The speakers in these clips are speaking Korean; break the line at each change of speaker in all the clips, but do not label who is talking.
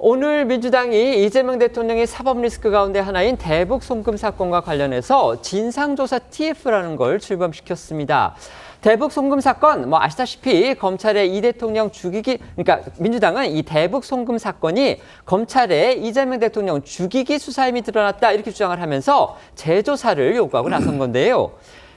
오늘 민주당이 이재명 대통령의 사법 리스크 가운데 하나인 대북 송금 사건과 관련해서 진상조사 TF라는 걸 출범시켰습니다. 대북 송금 사건, 아시다시피 검찰의 이 대통령 죽이기, 그러니까 민주당은 이 대북 송금 사건이 검찰의 이재명 대통령 죽이기 수사 혐의 드러났다 이렇게 주장을 하면서 재조사를 요구하고 나선 건데요.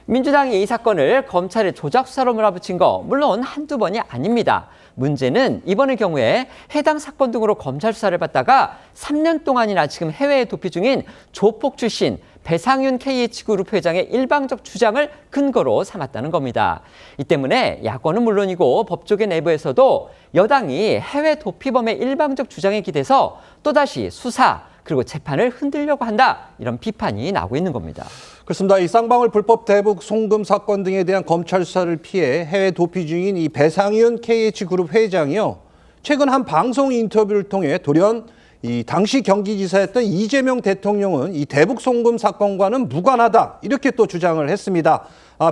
민주당이 이 사건을 검찰의 조작 수사로 몰아붙인 거 물론 한두 번이 아닙니다. 문제는 이번의 경우에 해당 사건 등으로 검찰 수사를 받다가 3년 동안이나 지금 해외에 도피 중인 조폭 출신 배상윤 KH그룹 회장의 일방적 주장을 근거로 삼았다는 겁니다. 이 때문에 야권은 물론이고 법조계 내부에서도 여당이 해외 도피범의 일방적 주장에 기대서 또다시 수사 그리고 재판을 흔들려고 한다 이런 비판이 나오고 있는 겁니다.
그렇습니다. 이 쌍방울 불법 대북 송금 사건 등에 대한 검찰 수사를 피해 해외 도피 중인 이 배상윤 KH그룹 회장이요. 최근 한 방송 인터뷰를 통해 돌연 이 당시 경기지사였던 이재명 대통령은 이 대북 송금 사건과는 무관하다 이렇게 또 주장을 했습니다.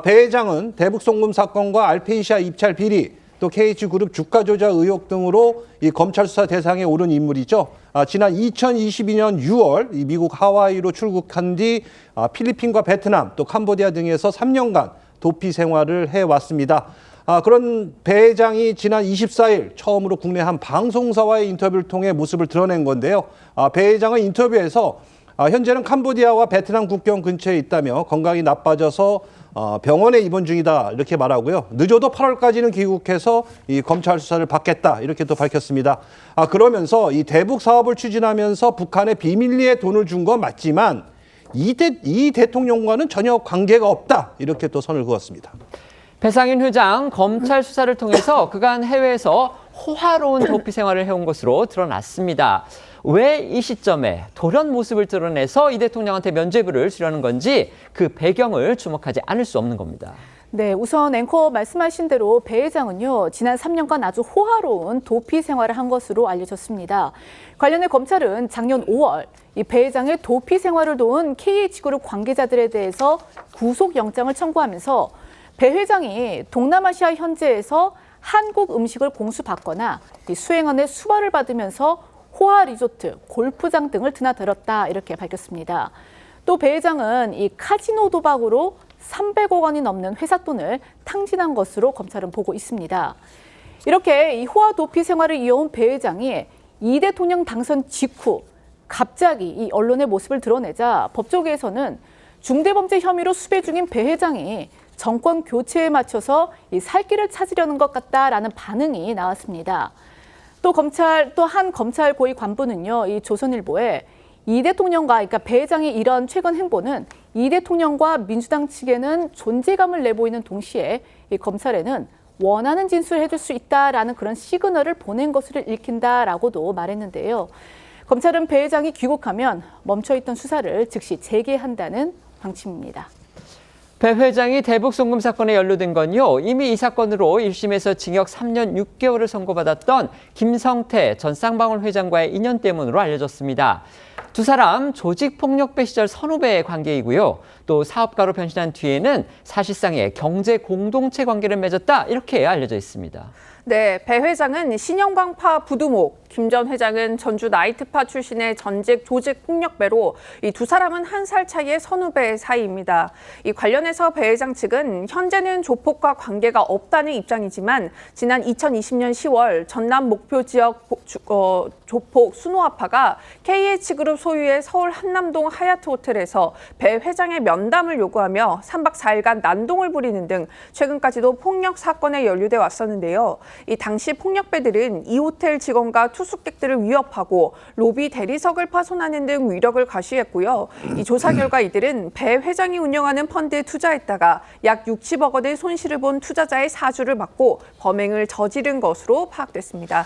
배 회장은 대북 송금 사건과 알펜시아 입찰 비리 또 KH그룹 주가 조작 의혹 등으로 이 검찰 수사 대상에 오른 인물이죠. 지난 2022년 6월 이 미국 하와이로 출국한 뒤 필리핀과 베트남 또 캄보디아 등에서 3년간 도피 생활을 해왔습니다. 그런 배 회장이 지난 24일 처음으로 국내 한 방송사와의 인터뷰를 통해 모습을 드러낸 건데요. 배 회장은 인터뷰에서 현재는 캄보디아와 베트남 국경 근처에 있다며 건강이 나빠져서 병원에 입원 중이다 이렇게 말하고요. 늦어도 8월까지는 귀국해서 이 검찰 수사를 받겠다 이렇게 또 밝혔습니다. 그러면서 이 대북 사업을 추진하면서 북한에 비밀리에 돈을 준 건 맞지만 이 대통령과는 전혀 관계가 없다 이렇게 또 선을 그었습니다.
배상윤 회장 검찰 수사를 통해서 그간 해외에서 호화로운 도피 생활을 해온 것으로 드러났습니다. 왜 이 시점에 돌연 모습을 드러내서 이 대통령한테 면죄부를 주려는 건지 그 배경을 주목하지 않을 수 없는 겁니다.
네, 우선 앵커 말씀하신 대로 배 회장은요, 지난 3년간 아주 호화로운 도피 생활을 한 것으로 알려졌습니다. 관련해 검찰은 작년 5월 이 배 회장의 도피 생활을 도운 KH그룹 관계자들에 대해서 구속영장을 청구하면서 배 회장이 동남아시아 현지에서 한국 음식을 공수받거나 수행원의 수발을 받으면서 호화 리조트, 골프장 등을 드나들었다 이렇게 밝혔습니다. 또 배 회장은 이 카지노 도박으로 300억 원이 넘는 회사 돈을 탕진한 것으로 검찰은 보고 있습니다. 이렇게 이 호화 도피 생활을 이어온 배 회장이 이 대통령 당선 직후 갑자기 이 언론의 모습을 드러내자 법조계에서는 중대범죄 혐의로 수배 중인 배 회장이 정권 교체에 맞춰서 이 살 길을 찾으려는 것 같다라는 반응이 나왔습니다. 또 한 검찰 고위 관부는요, 이 조선일보에 이 대통령과, 그러니까 배 회장의 이런 최근 행보는 이 대통령과 민주당 측에는 존재감을 내보이는 동시에 이 검찰에는 원하는 진술을 해줄 수 있다라는 그런 시그널을 보낸 것을 읽힌다라고도 말했는데요. 검찰은 배 회장이 귀국하면 멈춰있던 수사를 즉시 재개한다는 방침입니다.
배 회장이 대북 송금 사건에 연루된 건요. 이미 이 사건으로 1심에서 징역 3년 6개월을 선고받았던 김성태 전 쌍방울 회장과의 인연 때문으로 알려졌습니다. 두 사람 조직폭력배 시절 선후배의 관계이고요. 또 사업가로 변신한 뒤에는 사실상의 경제 공동체 관계를 맺었다 이렇게 알려져 있습니다.
네, 배 회장은 신영광파 부두목, 김 전 회장은 전주 나이트파 출신의 전직 조직폭력배로 이 두 사람은 한 살 차이의 선후배 사이입니다. 이 관련해서 배 회장 측은 현재는 조폭과 관계가 없다는 입장이지만 지난 2020년 10월 전남 목표 지역 조폭 순호아파가 KH그룹 소유의 서울 한남동 하얏트 호텔에서 배 회장의 면담을 요구하며 3박 4일간 난동을 부리는 등 최근까지도 폭력 사건에 연루돼 왔었는데요. 이 당시 폭력배들은 이 호텔 직원과 투숙객들을 위협하고 로비 대리석을 파손하는 등 위력을 과시했고요. 이 조사 결과 이들은 배 회장이 운영하는 펀드에 투자했다가 약 60억 원의 손실을 본 투자자의 사주를 받고 범행을 저지른 것으로 파악됐습니다.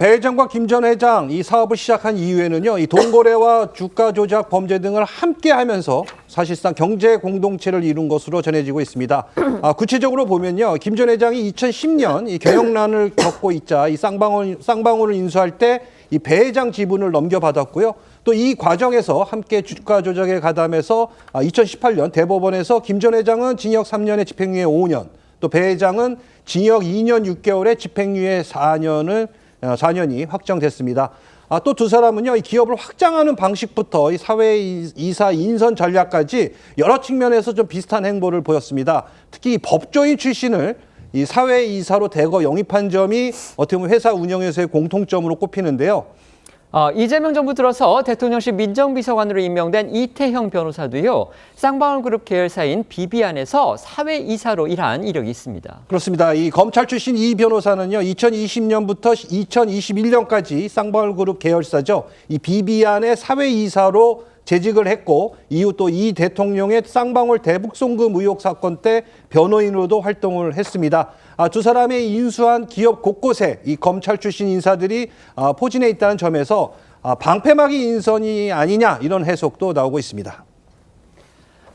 배 회장과 김 전 회장 이 사업을 시작한 이후에는요, 이 돈거래와 주가 조작 범죄 등을 함께 하면서 사실상 경제 공동체를 이룬 것으로 전해지고 있습니다. 구체적으로 보면요, 김 전 회장이 2010년 이 경영난을 겪고 있자 이 쌍방울을 인수할 때 이 배 회장 지분을 넘겨받았고요. 또 이 과정에서 함께 주가 조작에 가담해서 2018년 대법원에서 김 전 회장은 징역 3년에 집행유예 5년, 또 배 회장은 징역 2년 6개월에 집행유예 4년이 확정됐습니다. 또 두 사람은요, 이 기업을 확장하는 방식부터 이 사회이사 인선 전략까지 여러 측면에서 좀 비슷한 행보를 보였습니다. 특히 이 법조인 출신을 이 사회이사로 대거 영입한 점이 어떻게 보면 회사 운영에서의 공통점으로 꼽히는데요.
이재명 정부 들어서 대통령실 민정비서관으로 임명된 이태형 변호사도요, 쌍방울그룹 계열사인 비비안에서 사회이사로 일한 이력이 있습니다.
그렇습니다. 이 검찰 출신 이 변호사는요, 2020년부터 2021년까지 쌍방울그룹 계열사죠, 이 비비안의 사회이사로 재직을 했고, 이후 또 이 대통령의 쌍방울 대북 송금 의혹 사건 때 변호인으로도 활동을 했습니다. 두 사람의 인수한 기업 곳곳에 이 검찰 출신 인사들이 포진해 있다는 점에서 방패막이 인선이 아니냐, 이런 해석도 나오고 있습니다.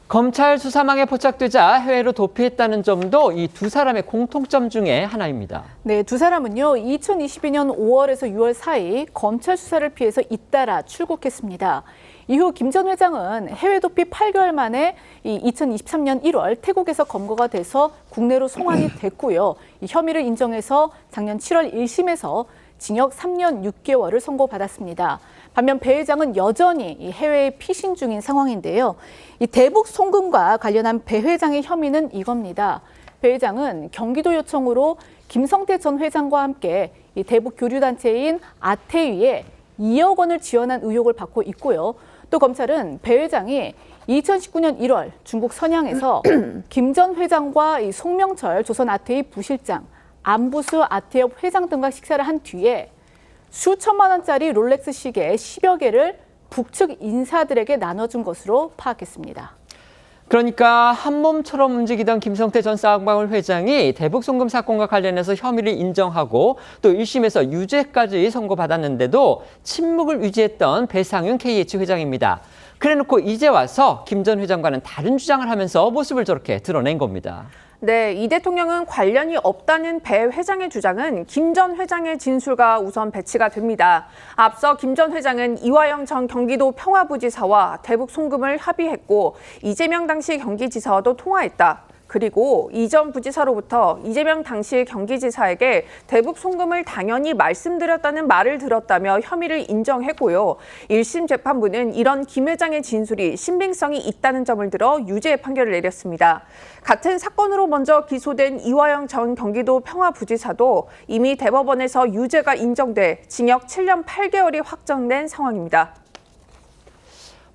검찰 수사망에 포착되자 해외로 도피했다는 점도 이 두 사람의 공통점 중에 하나입니다.
네, 두 사람은요, 2022년 5월에서 6월 사이 검찰 수사를 피해서 잇따라 출국했습니다. 이후 김 전 회장은 해외 도피 8개월 만에 2023년 1월 태국에서 검거가 돼서 국내로 송환이 됐고요. 이 혐의를 인정해서 작년 7월 1심에서 징역 3년 6개월을 선고받았습니다. 반면 배 회장은 여전히 이 해외에 피신 중인 상황인데요. 이 대북 송금과 관련한 배 회장의 혐의는 이겁니다. 배 회장은 경기도요청으로 김성태 전 회장과 함께 이 대북 교류단체인 아태위에 2억 원을 지원한 의혹을 받고 있고요. 또 검찰은 배 회장이 2019년 1월 중국 선양에서 김 전 회장과 이 송명철 조선 아태위 부실장, 안부수 아태협 회장 등과 식사를 한 뒤에 수천만 원짜리 롤렉스 시계 10여 개를 북측 인사들에게 나눠준 것으로 파악했습니다.
그러니까 한 몸처럼 움직이던 김성태 전 쌍방울 회장이 대북 송금 사건과 관련해서 혐의를 인정하고 또 1심에서 유죄까지 선고받았는데도 침묵을 유지했던 배상윤 KH 회장입니다. 그래놓고 이제 와서 김 전 회장과는 다른 주장을 하면서 모습을 저렇게 드러낸 겁니다.
네, 이 대통령은 관련이 없다는 배 회장의 주장은 김 전 회장의 진술과 우선 배치가 됩니다. 앞서 김 전 회장은 이화영 전 경기도 평화부지사와 대북 송금을 합의했고 이재명 당시 경기지사와도 통화했다. 그리고 이 전 부지사로부터 이재명 당시 경기지사에게 대북 송금을 당연히 말씀드렸다는 말을 들었다며 혐의를 인정했고요. 1심 재판부는 이런 김 회장의 진술이 신빙성이 있다는 점을 들어 유죄 판결을 내렸습니다. 같은 사건으로 먼저 기소된 이화영 전 경기도 평화부지사도 이미 대법원에서 유죄가 인정돼 징역 7년 8개월이 확정된 상황입니다.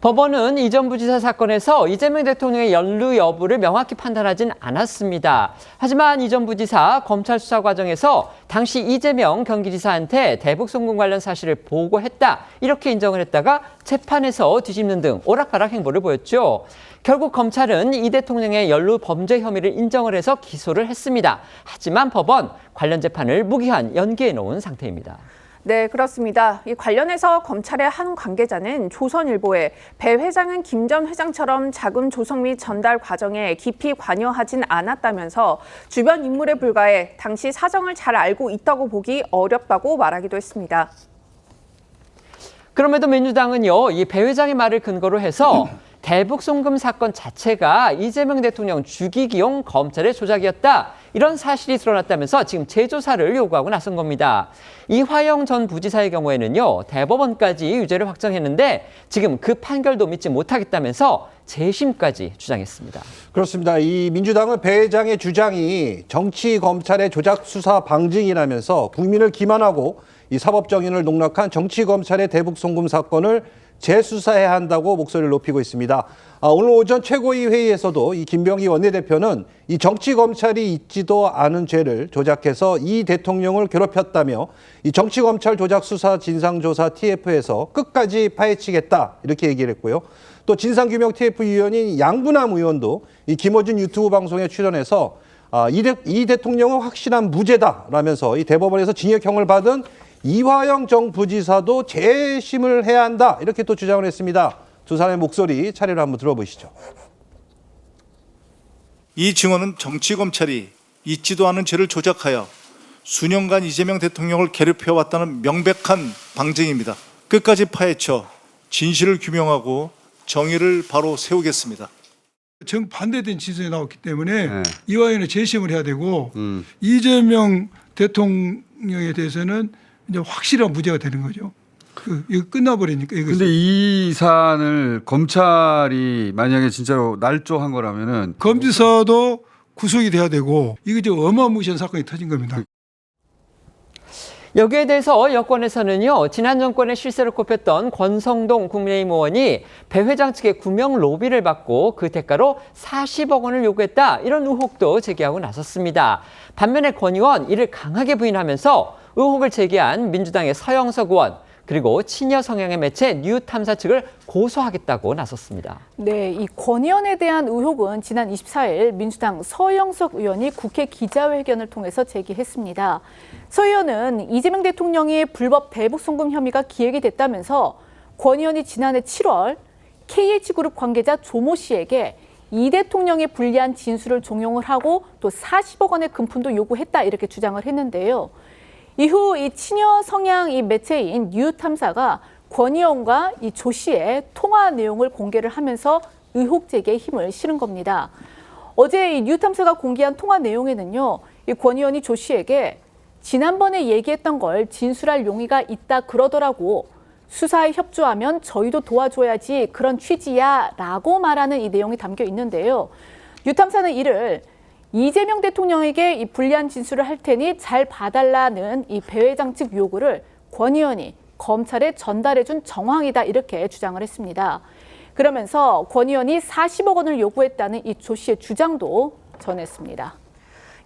법원은 이 전 부지사 사건에서 이재명 대통령의 연루 여부를 명확히 판단하진 않았습니다. 하지만 이 전 부지사 검찰 수사 과정에서 당시 이재명 경기지사한테 대북 송금 관련 사실을 보고했다, 이렇게 인정을 했다가 재판에서 뒤집는 등 오락가락 행보를 보였죠. 결국 검찰은 이 대통령의 연루 범죄 혐의를 인정을 해서 기소를 했습니다. 하지만 법원 관련 재판을 무기한 연기해 놓은 상태입니다.
네, 그렇습니다. 이 관련해서 검찰의 한 관계자는 조선일보에 배 회장은 김 전 회장처럼 자금 조성 및 전달 과정에 깊이 관여하진 않았다면서 주변 인물에 불과해 당시 사정을 잘 알고 있다고 보기 어렵다고 말하기도 했습니다.
그럼에도 민주당은요, 이 배 회장의 말을 근거로 해서 대북 송금 사건 자체가 이재명 대통령 죽이기용 검찰의 조작이었다, 이런 사실이 드러났다면서 지금 재조사를 요구하고 나선 겁니다. 이화영 전 부지사의 경우에는요, 대법원까지 유죄를 확정했는데 지금 그 판결도 믿지 못하겠다면서 재심까지 주장했습니다.
그렇습니다. 이 민주당은 배 회장의 주장이 정치 검찰의 조작 수사 방증이라면서 국민을 기만하고 이 사법정의를 농락한 정치 검찰의 대북 송금 사건을 재수사해야 한다고 목소리를 높이고 있습니다. 오늘 오전 최고위 회의에서도 이 김병기 원내대표는 이 정치 검찰이 있지도 않은 죄를 조작해서 이 대통령을 괴롭혔다며 이 정치 검찰 조작 수사 진상조사 TF에서 끝까지 파헤치겠다, 이렇게 얘기를 했고요. 또 진상규명 TF 위원인 양부남 의원도 이 김어준 유튜브 방송에 출연해서 이 대통령은 확실한 무죄다라면서 이 대법원에서 징역형을 받은 이화영 정 부지사도 재심을 해야 한다, 이렇게 또 주장을 했습니다. 두 사람의 목소리 차례로 한번 들어보시죠.
이 증언은 정치검찰이 있지도 않은 죄를 조작하여 수년간 이재명 대통령을 괴롭혀왔다는 명백한 방증입니다. 끝까지 파헤쳐 진실을 규명하고 정의를 바로 세우겠습니다.
정반대된 진술이 나왔기 때문에 이화영은 재심을 해야 되고 이재명 대통령에 대해서는 이제 확실한 무죄가 되는 거죠. 이거 끝나버리니까 이거.
근데 이 사안을 검찰이 만약에 진짜로 날조한 거라면은
검지사도 구속이 돼야 되고 이거 좀 어마무시한 사건이 터진 겁니다.
여기에 대해서 여권에서는요, 지난 정권의 실세로 꼽혔던 권성동 국민의힘 의원이 배 회장 측의 구명 로비를 받고 그 대가로 40억 원을 요구했다, 이런 의혹도 제기하고 나섰습니다. 반면에 권 의원 이를 강하게 부인하면서 의혹을 제기한 민주당의 서영석 의원, 그리고 친여 성향의 매체 뉴탐사 측을 고소하겠다고 나섰습니다.
네, 이 권 의원에 대한 의혹은 지난 24일 민주당 서영석 의원이 국회 기자회견을 통해서 제기했습니다. 서 의원은 이재명 대통령이 불법 대북 송금 혐의가 기획이 됐다면서 권 의원이 지난해 7월 KH그룹 관계자 조모 씨에게 이 대통령의 불리한 진술을 종용을 하고 또 40억 원의 금품도 요구했다, 이렇게 주장을 했는데요. 이후 이 친여 성향 이 매체인 뉴탐사가 권 의원과 이 조 씨의 통화 내용을 공개를 하면서 의혹 제기에 힘을 실은 겁니다. 어제 이 뉴탐사가 공개한 통화 내용에는요, 이 권 의원이 조 씨에게 지난번에 얘기했던 걸 진술할 용의가 있다 그러더라고. 수사에 협조하면 저희도 도와줘야지, 그런 취지야 라고 말하는 이 내용이 담겨 있는데요. 뉴탐사는 이를 이재명 대통령에게 이 불리한 진술을 할 테니 잘 봐달라는 이 배 회장 측 요구를 권 의원이 검찰에 전달해준 정황이다, 이렇게 주장을 했습니다. 그러면서 권 의원이 40억 원을 요구했다는 이 조 씨의 주장도 전했습니다.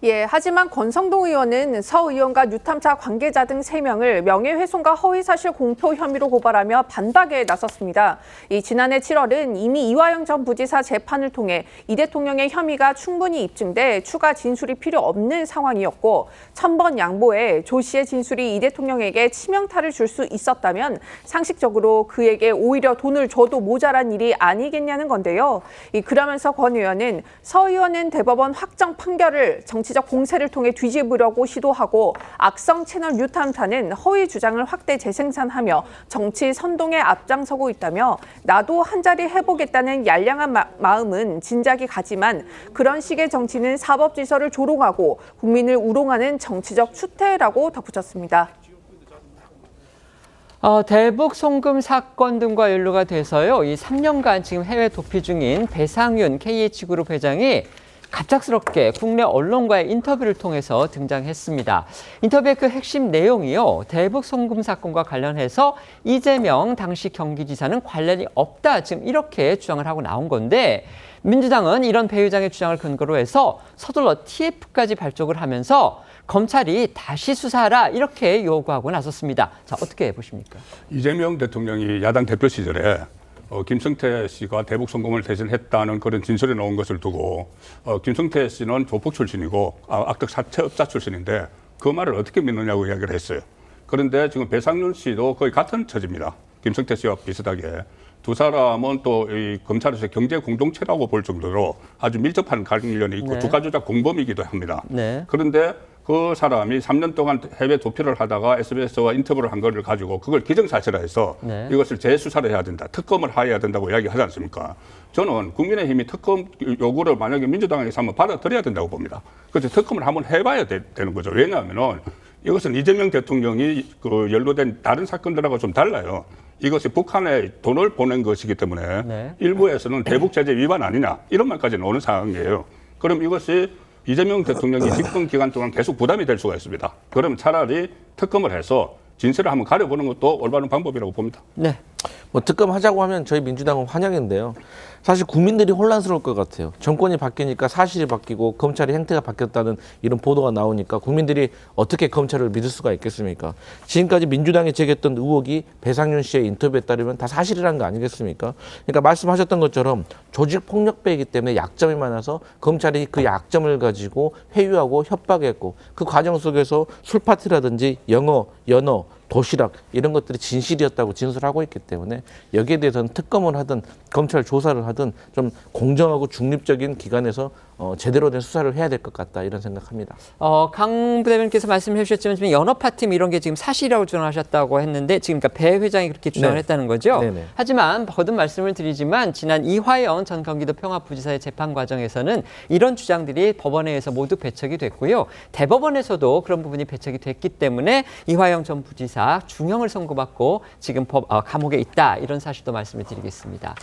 예, 하지만 권성동 의원은 서 의원과 뉴탐사 관계자 등 3명을 명예훼손과 허위사실 공표 혐의로 고발하며 반박에 나섰습니다. 지난해 7월은 이미 이화영 전 부지사 재판을 통해 이 대통령의 혐의가 충분히 입증돼 추가 진술이 필요 없는 상황이었고, 천번 양보에 조 씨의 진술이 이 대통령에게 치명타를 줄 수 있었다면 상식적으로 그에게 오히려 돈을 줘도 모자란 일이 아니겠냐는 건데요. 그러면서 권 의원은 서 의원은 대법원 확정 판결을 정치적 공세를 통해 뒤집으려고 시도하고, 악성 채널 뉴탐사는 허위 주장을 확대 재생산하며 정치 선동에 앞장서고 있다며, 나도 한 자리 해보겠다는 양량한 마음은 진작에 가지만 그런 식의 정치는 사법질서를 조롱하고 국민을 우롱하는 정치적 추태라고 덧붙였습니다.
대북 송금 사건 등과 연루가 돼서요, 이 3년간 지금 해외 도피 중인 배상윤 KH그룹 회장이 갑작스럽게 국내 언론과의 인터뷰를 통해서 등장했습니다. 인터뷰의 그 핵심 내용이요, 대북 송금 사건과 관련해서 이재명 당시 경기지사는 관련이 없다, 지금 이렇게 주장을 하고 나온 건데, 민주당은 이런 배 회장의 주장을 근거로 해서 서둘러 TF까지 발족을 하면서 검찰이 다시 수사하라, 이렇게 요구하고 나섰습니다. 자, 어떻게 보십니까?
이재명 대통령이 야당 대표 시절에 김성태 씨가 대북 송금을 대신했다는 그런 진술이 나온 것을 두고 김성태 씨는 조폭 출신이고 악덕 사채업자 출신인데 그 말을 어떻게 믿느냐고 이야기를 했어요. 그런데 지금 배상윤 씨도 거의 같은 처지입니다. 김성태 씨와 비슷하게. 두 사람은 또 이 검찰에서 경제 공동체라고 볼 정도로 아주 밀접한 관련이 있고,
네.
주가 조작 공범이기도 합니다.
네.
그런데 그 사람이 3년 동안 해외 도피를 하다가 SBS와 인터뷰를 한 거를 가지고 그걸 기정사실화해서
네.
이것을 재수사를 해야 된다, 특검을 해야 된다고 이야기하지 않습니까? 저는 국민의힘이 특검 요구를 만약에 민주당에서 한번 받아들여야 된다고 봅니다. 그래서 특검을 한번 해봐야 되는 거죠. 왜냐하면 이것은 이재명 대통령이 그 연루된 다른 사건들하고 좀 달라요. 이것이 북한에 돈을 보낸 것이기 때문에
네.
일부에서는 대북 제재 위반 아니냐, 이런 말까지 나오는 상황이에요. 그럼 이것이 이재명 대통령이 집권 기간 동안 계속 부담이 될 수가 있습니다. 그러면 차라리 특검을 해서 진실을 한번 가려보는 것도 올바른 방법이라고 봅니다.
네.
뭐 특검하자고 하면 저희 민주당은 환영인데요. 사실 국민들이 혼란스러울 것 같아요. 정권이 바뀌니까 사실이 바뀌고 검찰의 행태가 바뀌었다는 이런 보도가 나오니까 국민들이 어떻게 검찰을 믿을 수가 있겠습니까? 지금까지 민주당이 제기했던 의혹이 배상윤 씨의 인터뷰에 따르면 다 사실이라는 거 아니겠습니까? 그러니까 말씀하셨던 것처럼 조직폭력배이기 때문에 약점이 많아서 검찰이 그 약점을 가지고 회유하고 협박했고, 그 과정 속에서 술파티라든지 영어, 연어, 도시락 이런 것들이 진실이었다고 진술하고 있기 때문에 여기에 대해서는 특검을 하든 검찰 조사를 하든 좀 공정하고 중립적인 기관에서 제대로 된 수사를 해야 될 것 같다 이런 생각합니다.
강 부대변인께서 말씀해 주셨지만 지금 연합파팀 이런 게 지금 사실이라고 주장하셨다고 했는데 지금 그러니까 배 회장이 그렇게 주장을
네.
했다는 거죠.
네네.
하지만 거듭 말씀을 드리지만 지난 이화영 전 경기도 평화부지사의 재판 과정에서는 이런 주장들이 법원에서 모두 배척이 됐고요. 대법원에서도 그런 부분이 배척이 됐기 때문에 이화영 전 부지사 중형을 선고받고 지금 감옥에 있다 이런 사실도 말씀을 드리겠습니다.